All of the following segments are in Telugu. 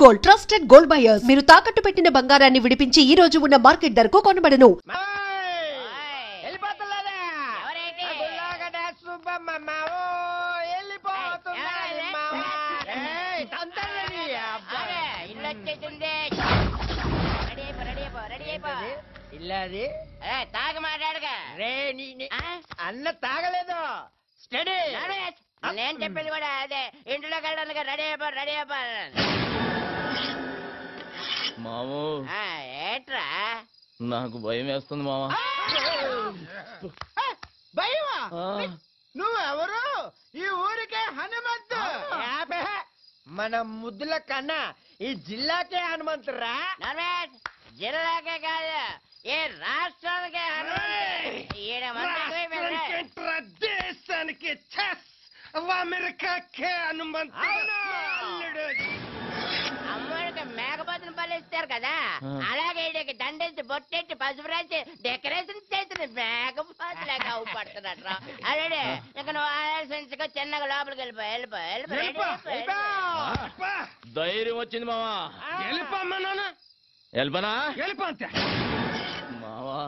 Gold trusted gold buyers. మీరు తాకట్టు పెట్టిన బంగారాన్ని విడిపించి ఈ రోజు ఉన్న మార్కెట్ ధరకు కొనబడను. తాగ మాట్లాడగా అన్న తాగలేదు. స్టడీ నేను చెప్పింది కూడా అదే. ఇంట్లోకి వెళ్ళడానికి రెడీ అయిపో. మామూ ఏట్రా నాకు భయం వేస్తుంది మామ. భయమా? నువ్వెవరు? ఈ ఊరికే హనుమంతు. మన ముద్దుల కన్నా ఈ జిల్లాకే హనుమంతురా. జిల్లాకే కాదు, ఏ రాష్ట్రానికే దేశానికి అమెరికాకే హనుమంతు. అమ్మడికి మేకపోతుని పలిస్తారు కదా, అలాగే ఈడికి దండేసి బొట్టెట్టి పసుపు రాసి డెకరేషన్ చేసిన మేకపోతులాగా అవుపడుతున్నట్రా. అదే ఇక నువ్వు ఆలోచించుకో, చిన్నగా లోపలికి వెళ్ళిపో. ధైర్యం వచ్చింది మావా. వెళ్ళిపోనా మావా,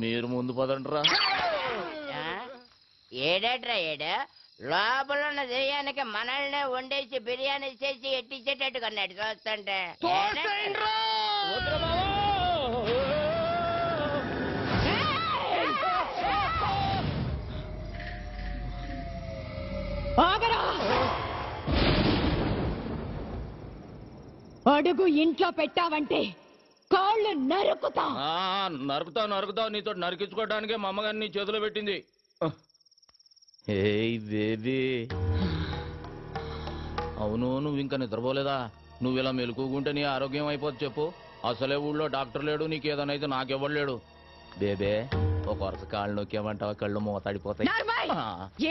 మీరు ముందు పదండ్రా. ఏడేట్రా లోపల ఉన్న దెయ్యానికి మనల్ని వండేసి బిర్యానీ చేసి ఎట్టించేటట్టు కొన్నాడు చూస్తుంటే. అడుగు ఇంట్లో పెట్టావంటే కాళ్ళు నరుకుతావు. నరుకుతావు. నీతో నరికించుకోవడానికే మా అమ్మగారిని నీ చేతిలో పెట్టింది. ఏయ్ బేబీ, అవును నువ్వు ఇంకా నిద్రపోలేదా? నువ్వు ఇలా మెలుకుంటే నీ ఆరోగ్యం అయిపోద్ది చెప్పు. అసలే ఊళ్ళో డాక్టర్ లేడు, నీకేదనైతే నాకెవ్వలేడు. బేబే, ఒక వరుస కాళ్ళు నొక్కేమంటావా కళ్ళు మూతాడిపోతాయి.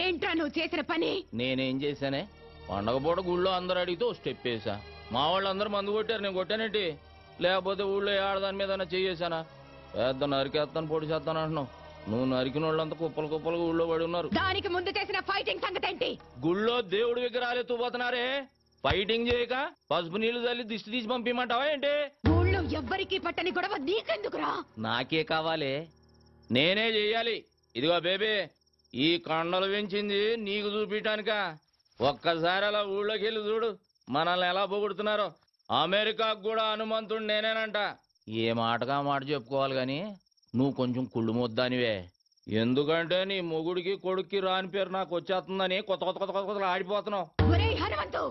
ఏంట్రా నువ్వు చేసిన పని? నేనేం చేశానే? పండగ పూట గుళ్ళో అందరు అడిగితే స్టెప్ వేసా. మా వాళ్ళు అందరూ మందు కొట్టారు, నేను కొట్టానేంటి? లేకపోతే ఊళ్ళో ఆడదాని మీద చేసానా? పెద్ద నరికేస్తాను పొడి చేస్తాను అంటున్నావు. నువ్వు నరికిన వాళ్ళంతా కుప్పలు ఊళ్ళో పడి ఉన్నారు. దానికి ముందు చేసిన ఫైటింగ్ సంగతి ఏంటి? గుళ్ళో దేవుడి విగ్రహాలు ఎత్తుపోతున్నారే, ఫైటింగ్ చేయక పసుపు నీళ్లు చల్లి దిష్టి తీసి పంపిమంటావా ఏంటి? ఊళ్ళో ఎవ్వరికి పట్టని గొడవ నీకెందుకురా? నాకే కావాలి, నేనే చెయ్యాలి. ఇదిగో బేబీ, ఈ కండలు పెంచింది నీకు చూపించడానిక. ఒక్కసారి అలా ఊళ్ళోకి వెళ్ళి చూడు, మనల్ని ఎలా పొగుడుతున్నారో. అమెరికాకు కూడా హనుమంతుడు నేనేనంట. ఏ మాటగా మాట చెప్పుకోవాలి గాని నువ్వు కొంచెం కుళ్ళు మొద్దానివే. ఎందుకంటే నీ మొగుడికి కొడుక్కి రాని పేరు నాకు వచ్చేస్తుందని కొత్త ఆడిపోతున్నావు. హనుమంతు,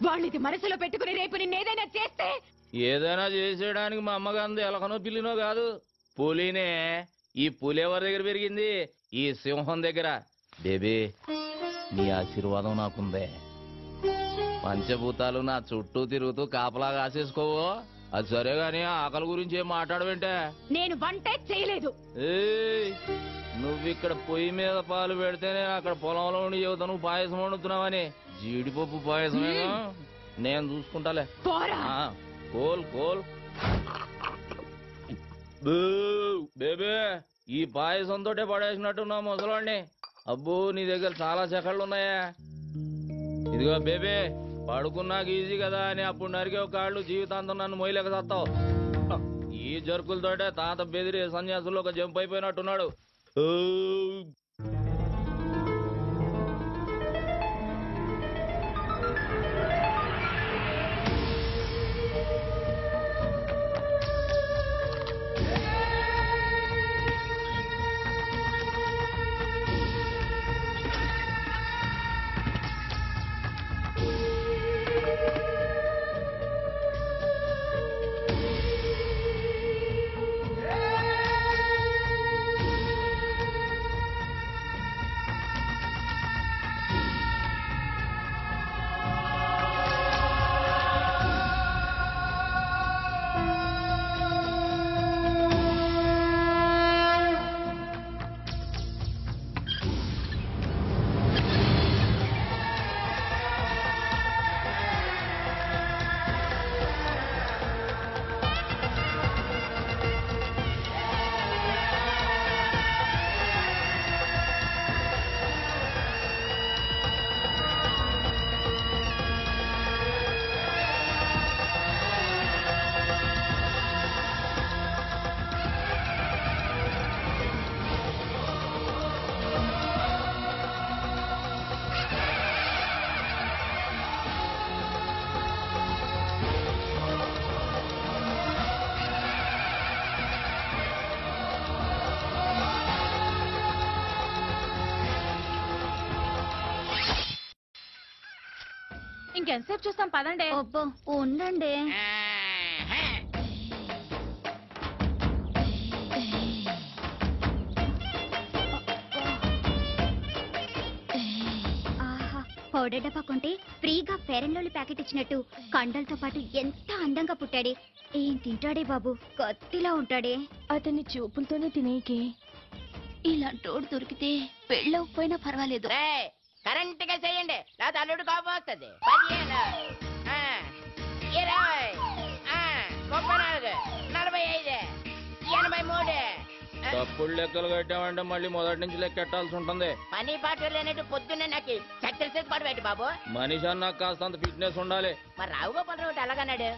వాళ్ళది మనసులో పెట్టుకుని రేపు నిన్నేదైనా చేస్తే? ఏదైనా చేసేయడానికి మా అమ్మగాంది ఎలకనో పిల్లినో కాదు, పులినే. ఈ పులి ఎవరి దగ్గర పెరిగింది? ఈ సింహం దగ్గర. బేబీ, నీ ఆశీర్వాదం నాకుందే. పంచభూతాలు నా చుట్టూ తిరుగుతూ కాపలా కాసేసుకోవో. అది సరే గాని ఆకలి గురించి ఏం మాట్లాడవేంటే? నేను వంటే చేయలేదు. నువ్విక్కడ పొయ్యి మీద పాలు పెడితేనే అక్కడ పొలంలో ఉండి చెబుతా నువ్వు పాయసం వండుతున్నావని. జీడిపప్పు పాయసమేగా, నేను చూసుకుంటాలే. కోల్ బేబే, ఈ పాయసంతో పడేసినట్టున్నా ముసలాడిని. అబ్బో, నీ దగ్గర చాలా చెక్కళ్ళు ఉన్నాయా? ఇదిగో బేబే, పడుకున్నాక ఈజీ కదా అని అప్పుడు నరికే కాళ్ళు జీవితాంతం నన్ను మొయ్యలేక చేస్తావు. ఈ జరుకులతోటే తాత బెదిరి సన్యాసుల్లో ఒక జంప్ అయిపోయినట్టున్నాడు. ఇంకెంతసేపు చూస్తాం పదండి. అబ్బో ఉండండి. ఆహా, పౌడర్ డబ్బా కొంటే ఫ్రీగా ఫెయిర్ అండ్ లవ్లీ ప్యాకెట్ ఇచ్చినట్టు కండలతో పాటు ఎంత అందంగా పుట్టాడే. ఏం తింటాడే బాబు, కత్తిలా ఉంటాడే. అతన్ని చూపులతోనే తినేకి. ఇలాంటోడు దొరికితే పెళ్ళవకపోయినా పర్వాలేదు. కరెంట్ గా చేయండి, లేదా అల్లుడు కోపం వస్తుంది. 15, 20, 34, 45, 83. తప్పుడు లెక్కలు కట్టామంటే మళ్ళీ మొదటి నుంచి లెక్కెట్టాల్సి ఉంటుంది. పని పాట లేనట్టు పొద్దున్నే నాకు చక్కెర చేసి పడబెట్టి బాబు. మనిషి అన్నాక కాస్తంత ఫిట్నెస్ ఉండాలి. మరి రావుగోపాలరావు ఒకటి అలాగన్నాడు.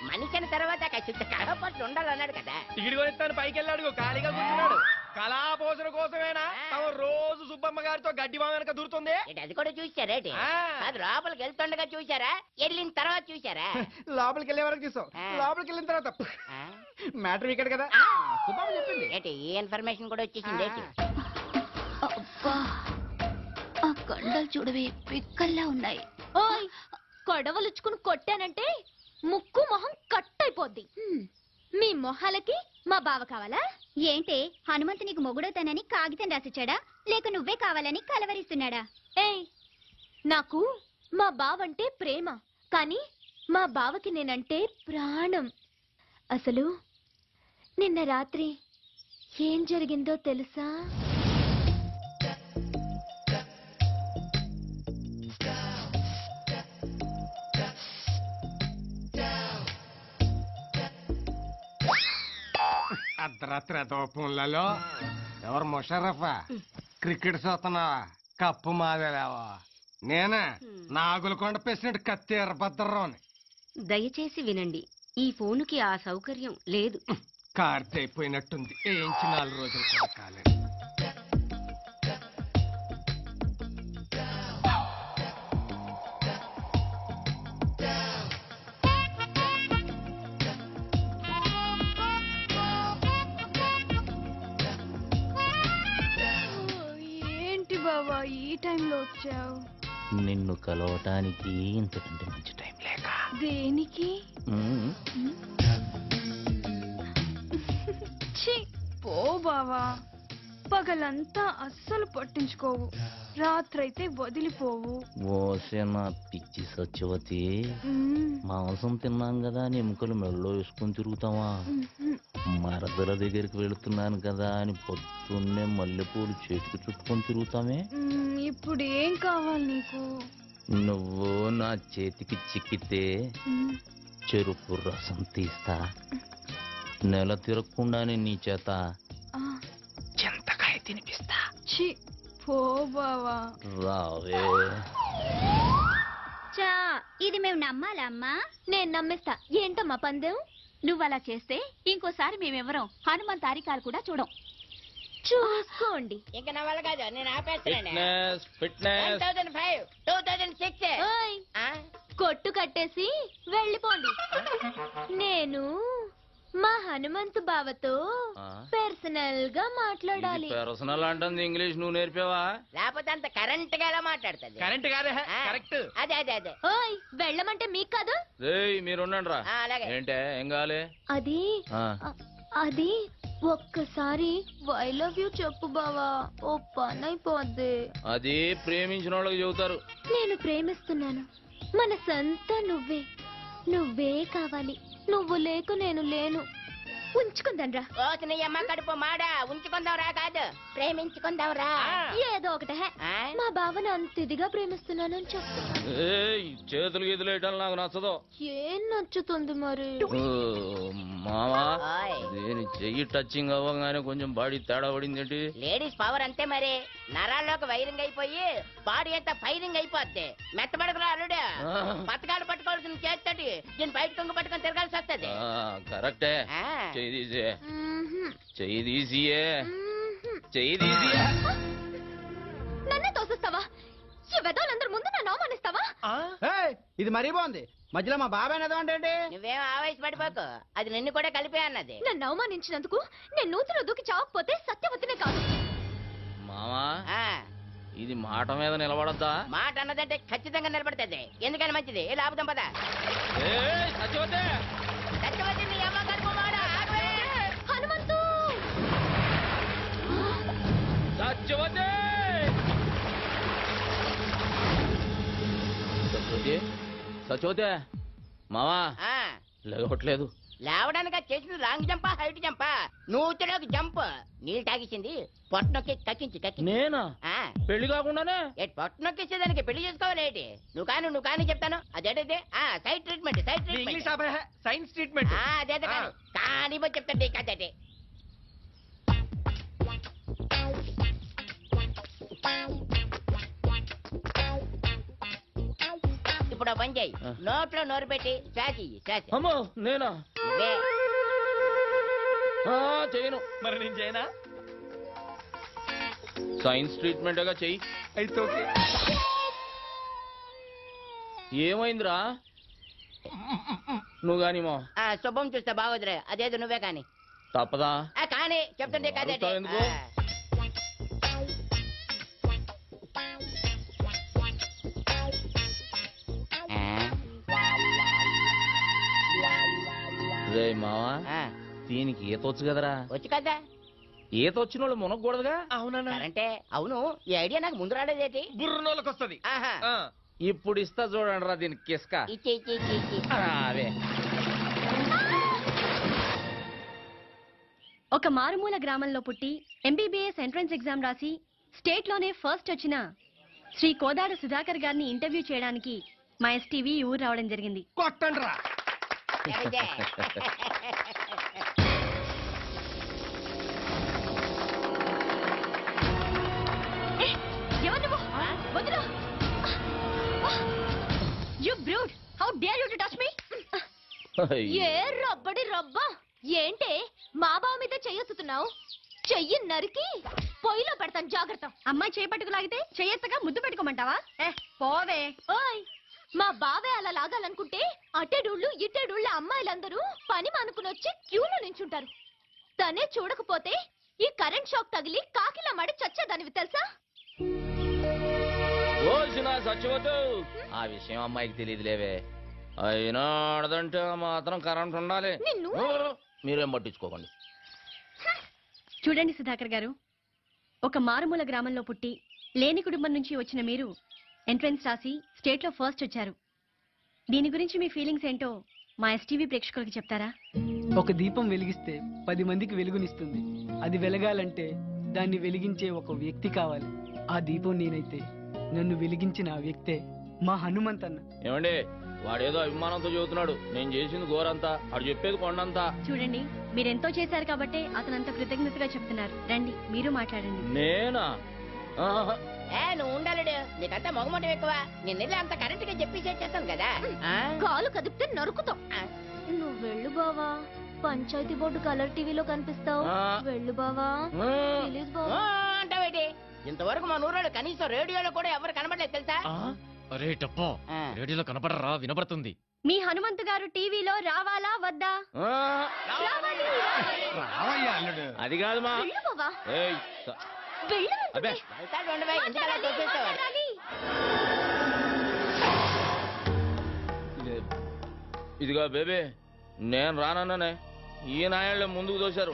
మనిషి అన్న తర్వాత ఖచ్చితంగా కడపట్లు ఉండాలన్నాడు కదా. టికెట్ కొనిస్తాను పైకి వెళ్ళాడు, ఖాళీగా కూర్చున్నాడు. కళాపోషణ కోసమేనా తమ రోజు సుబ్బమ్మ గారితో గడ్డి వామనక దూరుతుంది. అది కూడా చూసారేటి? అది లోపలికి వెళ్తుండగా చూసారా, వెళ్ళిన తర్వాత చూసారా? లోపలికి వెళ్ళే వరకు చూసాం, లోపలికి వెళ్ళిన తర్వాత మ్యాటర్ ఇక్కడ కదా సుబ్బమ్మ చెప్పింది. ఏంటి ఈ ఇన్ఫర్మేషన్ కూడా వచ్చేసింది ఏంటి? అబ్బా, ఆ కండలు చూడవే పిక్కల్లా ఉన్నాయి. ఓయ్, కొడవలుచ్చుకుని కొట్టానంటే ముక్కు మొహం కట్ అయిపోద్ది. మీ మొహాలకి మా బావ కావాలా? ఏంటే హనుమంతు నీకు మొగుడవుతానని కాగితం రాసిచ్చాడా, లేక నువ్వే కావాలని కలవరిస్తున్నాడా? ఏయ్, నాకు మా బావంటే ప్రేమ, కానీ మా బావకి నేనంటే ప్రాణం. అసలు నిన్న రాత్రి ఏం జరిగిందో తెలుసా? అర్ధరాత్రి దోపంలలో ఎవరు ముషరఫా క్రికెట్ చూస్తున్నావా? కప్పు మాదేలేవా? నేనే నాగులకొండ ప్రెసిడెంట్ కత్తి ఎర్రభద్రరావుని. దయచేసి వినండి, ఈ ఫోనుకి ఆ సౌకర్యం లేదు. కార్తె అయిపోయినట్టుంది, ఏంచి 4 రోజులు కూడా కాలేదు. ఏంటి బావా ఈ టైంలో వచ్చావు? నిన్ను కలవటానికి ఇంతకంటే మంచి టైం లేక. దేనికి? ఛీ, పో బావా. పగలంతా అస్సలు పట్టించుకోవు, రాత్రైతే వదిలిపోవు. ఓసే నా పిచ్చి సత్యవతి, మాంసం తిన్నాం కదా అని ఎముకలు మెడలో వేసుకుని తిరుగుతావా? మరదల దగ్గరికి వెళుతున్నాను కదా అని పొద్దున్నే మల్లెపూలు చేతికి చుట్టుకొని తిరుగుతామే. ఇప్పుడు ఏం కావాలి నీకు? నువ్వు నా చేతికి చిక్కితే చెరుకు రసం తీస్తా, నెల తిరగకుండానే నీ చేత చింతకాయ తినిపిస్తా. ఛీ, పో బావా. రావే. చా, ఇది మేము నమ్మాలా అమ్మా? నేను నమ్మేస్తా. ఏంటమ్మా పందెం? నువ్వలా చేస్తే ఇంకోసారి మేమెవరం హనుమంత్ తారికాలు కూడా చూడం. చూసుకోండి. ఇంకా నా వల్ల కాదు, నేను ఆపేస్తాను. Fitness fitness 2005, 2006. ఓయ్, కొట్టు కట్టేసి వెళ్ళిపోండి. నేను మా హనుమంతు బావతో పర్సనల్ గా మాట్లాడాలి. పర్సనల్ అంటుంది ఇంగ్లీష్ నువ్వు నేర్పావా? లేకపోతే అంత కరెంట్ గా ఎలా మాట్లాడుతుంది? కరెంట్ కాదే, కరెక్ట్. అదే అదే అదే. ఓయ్, వెళ్ళమంటే మీకు కాదు. మీరుండండి రా. అలాగే. ఏంటే ఏం కావాలి? అది అది ఒక్కసారి ఐ లవ్ యూ చెప్పు బావా, ఓ పని అయిపోద్ది. అది ప్రేమించిన వాళ్ళకి చెబుతారు. నేను ప్రేమిస్తున్నాను, మనసంతా నువ్వే, నువ్వే కావాలి. నువ్వు లేకు నేను లేను. ఉంచుకుందాం రా. ఓ నీ అమ్మ కడుపు మాడా, ఉంచుకుందాం రా కాదు, ప్రేమించుకుందాం రా. ఏదో ఒకటే. మా బావని అంత ఇదిగా ప్రేమిస్తున్నానని చెప్తున్నా. చేతులు గీతులు వేయటం నాకు నచ్చదు. ఏం నచ్చుతుంది మరి? మామా, దీని చెయ్యి టచింగ్ అవ్వగానే కొంచెం బాడీ తేడా పడింది ఏంటి? లేడీస్ పవర్ అంతే మరి, నరాల్లోకి వైరింగ్ అయిపోయి బాడీ అంతా ఫైరింగ్ అయిపోద్ది. మెత్తబడకురా అల్లుడు, పథకాలు పట్టుకోవాల్సిన చేస్తటి దీని బయట కొంగు పట్టుకొని తిరగాల్సి వస్తుంది. కరెక్టే. చెయ్యి తీసే, చెయ్యి తీసియే, చెయ్యి తీసియే. నన్నే తోసిస్తావా? ఈ వెదవులందరి ముందు నన్ను అవమానిస్తావా? ఇది మరీ బాగుంది. మధ్యలో మా బాబాయ్ అంటే నువ్వేం ఆవేశపడిపోకు, అది నిన్ను కూడా కలిపే అన్నది. నన్ను అవమానించినందుకు నేను నూతిలో దూకి చావకపోతే సత్యవతినే కాదు. మామా, ఇది మాట మీద నిలబడద్దా? మాట అన్నదంటే ఖచ్చితంగా నిలబడుతుంది. ఎందుకని మంచిది. ఏ లాభం పద. సత్యవతే సత్యవతి నీ అమ్మ కడుపువాడా? ఆగవే! హనుమంతు సత్యవతే సత్యవతి సత్యవతే మావా ఆ, లేవట్లేదు. లేవడానికి అది చేసింది లాంగ్ జంపా హైట్ జంపా? నూతులోకి జంప్. నీళ్ళు తాగిసింది పొట్టనొక్కి కక్కించి నేనా? ఆ, పెళ్లి కాకుండానే? పొట్టనొక్కేసేదానికి పెళ్లి చేసుకోవాలేటి? నువ్వు కానీ చెప్తాను. అదేంటే side treatment English science treatment. అదే కానీ చెప్తాను కదండి. ఇప్పుడు ఓ పని చేయి. నోట్లో నోరు పెట్టి శ్వాస శ్వాస. అమ్మో నేనా? ఇదే. చేయను. మరి నేను చేయనా? సైన్స్ ట్రీట్మెంట్గా చెయ్యి. అయితే ఓకే. ఏమైందిరా? నువ్వు గాని మా శుభం చూస్తే బాగోదురే. అదేదో నువ్వే కాని. తప్పదా? కానీ చెప్తుంటే కదండి. అడుగుతావు ఎందుకు? రే మావా, దీనికి ఈత వచ్చు కదరా? వచ్చు కదా. ఈత వచ్చిన వాళ్ళు మునగకూడదుగా? అవునా? అంటే అవును. ఈ ఐడియా నాకు ముందు రాలేదేటి? బుర్రనోళ్ళకి వస్తుంది. ఆహా. ఇప్పుడు ఇస్తా చూడండి రా దీనికి కిస్క. ఇచ్చి. అవే ఒక మారుమూల గ్రామంలో పుట్టి ఎంబీబీఎస్ ఎంట్రన్స్ ఎగ్జామ్ రాసి స్టేట్ లోనే ఫస్ట్ వచ్చిన శ్రీ కోదాడ సుధాకర్ గారిని ఇంటర్వ్యూ చేయడానికి మా ఎస్టీవీ ఊరు రావడం జరిగింది. కొట్టండి రా. ఎవరిదే? ఎవరు నువ్వు? వదిలు. You brute! How dare you to touch me? ఏ రబ్బడి రబ్బా ఏంటే మా బావ మీద చెయ్యొత్తుతున్నావు? చెయ్యి నరికి పొయ్యిలో పెడతాను జాగ్రత్త. అమ్మాయి చేపట్టుకు లాగితే చెయ్యెత్తగా ముద్దు పెట్టుకోమంటావా? పోవే. ఓయ్ మా బావే అలా లాగాలనుకుంటే అటెడూళ్ళు ఇటెడూళ్ళ అమ్మాయిలందరూ పని మానుకుని వచ్చి క్యూలో నించుంటారు. తనే చూడకపోతే ఈ కరెంట్ షాక్ తగిలి కాకిలా మడి చచ్చేదానివి తెలుసా? సచ్చిపోతూ ఆ విషయం అమ్మాయికి తెలియదులేవే. అయినా ఆడదంటే మాత్రం కరెంట్ ఉండాలి. నిన్ను మీరేం పట్టించుకోకండి. చూడండి సుధాకర్ గారు, ఒక మారుమూల గ్రామంలో పుట్టి లేని కుటుంబం నుంచి వచ్చిన మీరు ఎంట్రన్స్ రాసి స్టేట్ లో ఫస్ట్ వచ్చారు. దీని గురించి మీ ఫీలింగ్స్ ఏంటో మా ఎస్టీవీ ప్రేక్షకులకు చెప్తారా? ఒక దీపం వెలిగిస్తే 10 మందికి వెలుగునిస్తుంది. అది వెలగాలంటే దాన్ని వెలిగించే ఒక వ్యక్తి కావాలి. ఆ దీపం నేనైతే నన్ను వెలిగించిన ఆ వ్యక్తే మా హనుమంతన్న. ఏమండి, వాడేదో అభిమానంతో చెబుతున్నాడు. నేను చేసింది ఘోరంతా, వాడు చెప్పేది కొండంతా. చూడండి, మీరెంతో చేశారు కాబట్టి అతనంత కృతజ్ఞతగా చెప్తున్నారు. రండి మీరు మాట్లాడండి. నేనా? నువ్వు ఉండాలడు. నీకంతా మొగమటం ఎక్కువ. నిన్నెళ్ళి అంత కరెంట్ గా చెప్పి చేస్తాను కదా. కాలు కదిపితే నరుకుతాం. నువ్వు వెళ్ళు బావా. పంచాయతీ బోర్డు కలర్ టీవీలో కనిపిస్తావు. వెళ్ళు బావా. ప్లీజ్ బావా. అంటావేటి? ఇంతవరకు మా నూరాడు కనీసం రేడియోలో కూడా ఎవరు కనబడలేదు తెలుసా? అరే టప్పా, రేడియోలో కనపడరా? వినపడుతుంది. మీ హనుమంతు గారు టీవీలో రావాలా వద్దా? రావయ్యా అల్లుడు. అది కాదు మా. వెళ్ళు బావా. ఏయ్, వెళ్ళు అబ్బే వెళ్తాడు ఉండవే. ఎందుకలా చేసేస్తావు? ఇదిగో బేబీ, నేను రానన్నానే. ఈ నాయాళ్ళే ముందుకు తోశారు.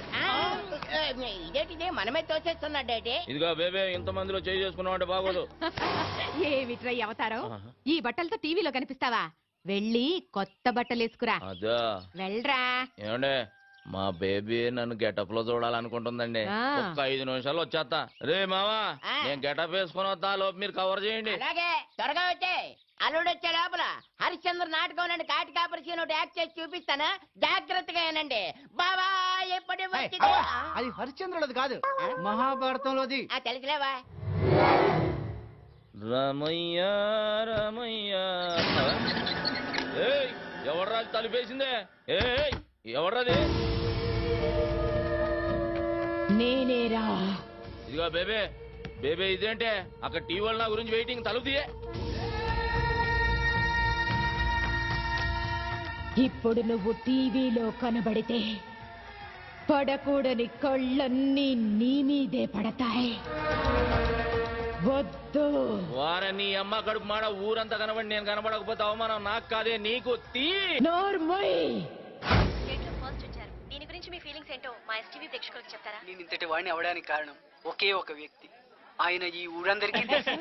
ఇదేంటిదే మనమే తోసేస్తున్నాడేటి? ఇదిగో బేబీ, ఇంతమందిలో చేయి చేసుకున్నామంటే బాగోదు. ఏమిట్రా అవతారం? ఈ బట్టలతో టీవీలో కనిపిస్తావా? వెళ్ళి కొత్త బట్టలు వేసుకురా. అదా వెళ్ళరా. ఏమండే, మా బేబీ నన్ను గెటప్ లో చూడాలనుకుంటుందండి. ఒక్క 5 నిమిషాలు వచ్చేస్తా. రే మావా, నేను గెటప్ వేసుకుని వస్తా. లోపు మీరు కవర్ చేయండి. అలాగే, త్వరగా వచ్చే. అల్లుడు వచ్చే లోపల హరిశ్చంద్ర నాటకం నుండి కాటి కాపరి సీన్ ఒకటి యాక్ట్ చేసి చూపిస్తాను. జాగ్రత్తగా ఏనండి బాబా. ఎప్పటి అది హరిశ్చంద్రులది కాదు, మహాభారతంలోది. తెలుసులేవా? రమయ్య రమయ్య. ఏయ్, ఎవడ్రా తలిపేసిందే? ఏయ్, ఎవడ్రాది? నేనేరా. ఇదిగో బేబే, బేబే ఇదేంటే అక్కడ టీవీ నా గురించి వెయిటింగ్. తలుపు తీయే. ఇప్పుడు నువ్వు టీవీలో కనబడితే పడకూడని కళ్ళన్నీ నీ మీదే పడతాయి. వద్దు. వారే నీ అమ్మ కడుపు మాడ ఊరంతా కనబడి నేను కనబడకపోతే అవమానం నాకు కాదే నీకు. నోర్మోయ్. స్టేట్లో ఫస్ట్ వచ్చారు. దీని గురించి మీ ఫీలింగ్స్ ఏంటో మా ఎస్టీవీ ప్రేక్షకులకు చెప్తారా? నేను ఇంతటి వాడిని అవడానికి కారణం ఒకే ఒక వ్యక్తి. ఆయన ఈ ఊరందరికీ తెలుసు.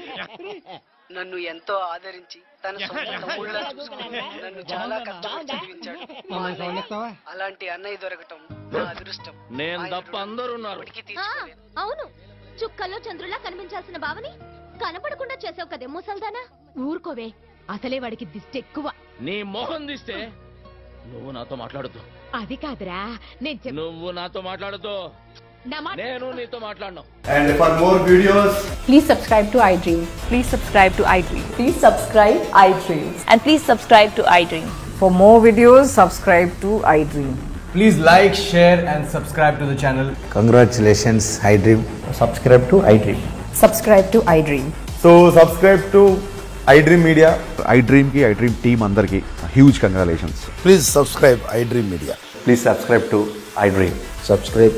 నన్ను ఎంతో ఆదరించి తన సొంత తమ్ముళ్ళ నన్ను చాలా కష్టపడి చదివించాడు. మా అన్నయ్య. అలాంటి అన్నయ్య దొరకటం నా అదృష్టం. నేను తప్ప అందరూ ఉన్నారు. అవును, చుక్కల్లో చంద్రులా కనిపించాల్సిన బావని కనపడకుండా చేసావు కదే ముసల్దానా. ఊరుకోవే, అసలే వాడికి దిష్టి ఎక్కువ. నీ మొహం తీస్తే నువ్వు నాతో మాట్లాడుతూ. అది కాదురా, నువ్వు నాతో మాట్లాడుతూ నేను నీతో మాట్లాడను. And for more videos, please subscribe to iDream. Please subscribe to iDream. Please subscribe iDream. And please subscribe to iDream. For more videos, subscribe to iDream. please like, share and subscribe to the channel. Congratulations, iDream. Subscribe to iDream. Subscribe to iDream. So subscribe to iDream Media. iDream ki iDream team andarki huge congratulations. Please subscribe iDream Media. Please subscribe to iDream. Subscribe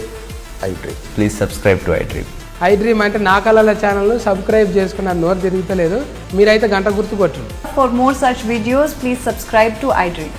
iDream. Please subscribe to iDream. iDream అంటే నా కళల ఛానల్ సబ్స్క్రైబ్ చేసుకున్న నోరు తిరుగుతలేదు. మీరైతే గంట గుర్తు కొట్టండి. For more such videos, please subscribe to iDream.